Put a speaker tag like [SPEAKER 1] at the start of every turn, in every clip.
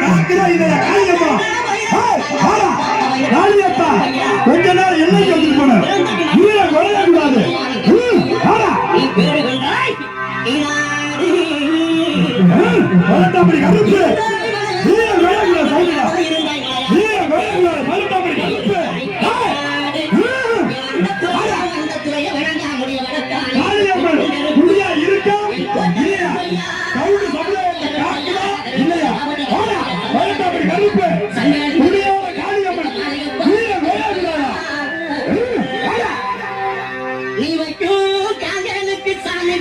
[SPEAKER 1] காக்குதா இல்லையா காளியம்மா? காளியப்பா கொஞ்ச நேரம் என்ன சொல்லிட்டு போன உயிரை கொலைய கூடாது. பரட்டாமடி கருப்பு உயிரை கொலைய கூடாது. சொல்லுடா உயிரை கொலைய கூடாது. பரட்டாமடி கருப்பு காளியம்மன் குடியா இருக்கா இல்லையா? கவுடு சமுதாயத்தை காக்குதா இல்லையா? பரட்டாமடி கருப்பு குடியோட காளியம்மன் உயிரை கொலைய கூடாதா?
[SPEAKER 2] நீ வைக்கும் காங்கனுக்கு சாமி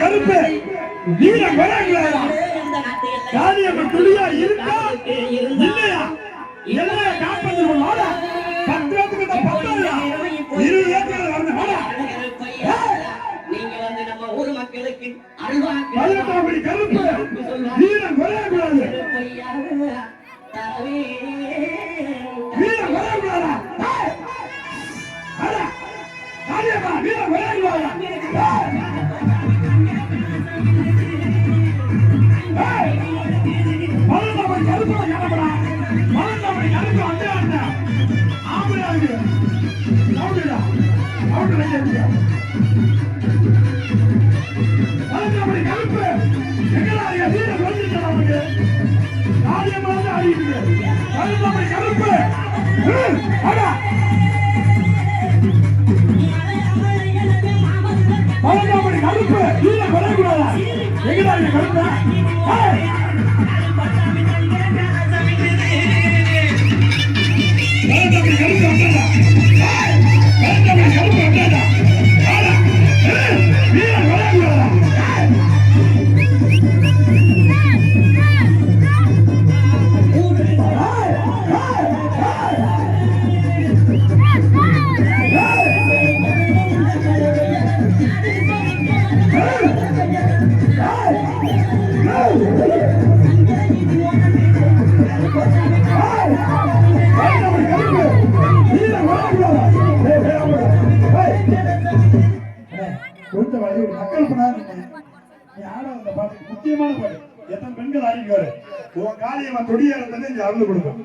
[SPEAKER 1] கருப்பு வீர கொலைகளா? காளியம்மன் துளியா இருக்கா இல்லையா? எல்லாம் காப்பாற்றணும். வாடா 10 பேருக்கு தான் 10 20 ஏக்கர் வரணும். வாடா
[SPEAKER 2] நீங்க வந்து நம்ம ஊர் மக்களுக்கு அல்வாக்கு
[SPEAKER 1] பரட்டாமடி கருப்பு வீர கொலைகளா? வீர கொலைகளா? வாடா காளியம்மா வீர கொலைகளா? மலர்ந்தாமடி கருப்பு காணப்படா. மலர்ந்தாமடி கருப்பு அந்த ஆம்பளையாங்க மலர்ந்தாமடி கருப்பு எங்களா வீர வந்துருக்கா? நமக்கு காளியம்மா தான் ஆடிட்டு மலர்ந்தாமடி கருப்பு மலர்ந்தாமடி கருப்பு வீர கொலைக்கூடாதா? எங்கடா கருப்பா? மக்கள் பாட்டு முக்கியமான பாட்டு. எத்தனை பெண்கள் ஆடிக்குவாரு. உன் காளியம்மன் தொடியா இருந்தது இங்க அருந்து கொடுக்கும்.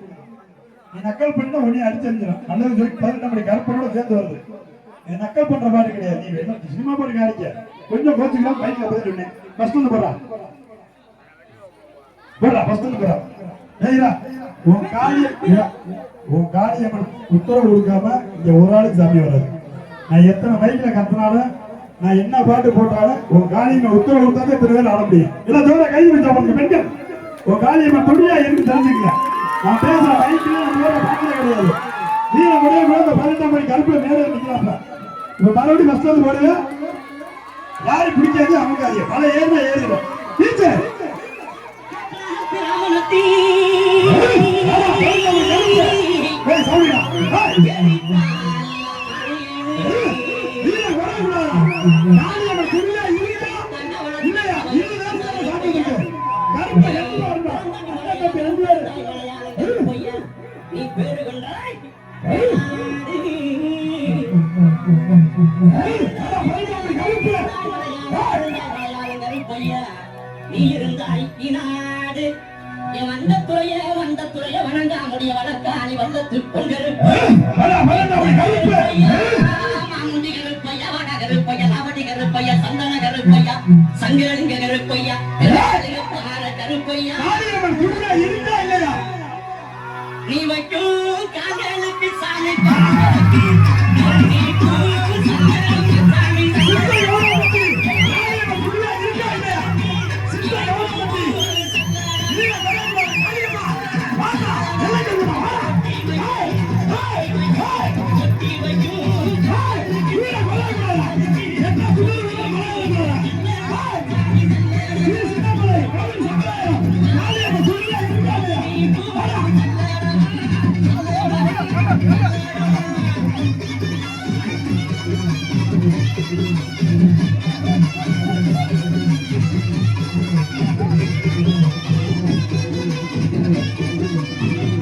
[SPEAKER 1] நீ நக்கல் பண்ண உடனே அடிச்சிருந்துடும். நல்லது சொல்லி 18 கருப்பனோட சேர்ந்து வருது. நீ நக்கல் பண்ற பாட்டு கிடையாது. நீ என்ன சினிமா பாட்டு காணிக்க கொஞ்சம் கோச்சுக்கலாம். பைக்ல போய் சொன்னேன் ஃபர்ஸ்ட் வந்து போறா ஃபர்ஸ்ட் வந்து போறா. ஏய்ரா உன் காளியம்மன் உத்தரவு கொடுக்காம இங்க ஒரு ஆளுக்கு சாமி வராது. நான் எத்தனை மைக்ல கத்தினாலும் நான் என்ன பாட்டு போட்டாலும் உன் காளியம்மன் உத்தரவு கொடுத்தாலும் இத்தனை பேர் ஆட முடியும். இல்ல தவிர கை வச்சா உங்களுக்கு பெண்கள் உன் காளியம்மன் தொழிலா இருக்கு தெரிஞ்சுக்கலாம். நான் பேசுற மைக்ல பாட்டுல கிடையாது. வீர முடிய கூட 18 கருப்புல மேல நிக்கிறாங்க. இப்ப மறுபடியும் ஃபர்ஸ்ட் வந்து போடுங்க. யாரு பிடிக்காது அவங்க பல ஏறினா ஏறிடும். டீச்சர்
[SPEAKER 2] நீ இருந்தாய் நாடு வந்த துறைய வணங்கா முடிய வழக்காணி வந்த திருப்பங்கருப்பையா வனகருப்பையா கருப்பையா சந்தன கருப்பையா சங்கரலிங்க கருப்பையா கருப்பையா நீ வைக்கும் காதலுக்கு பூ சந்தனம்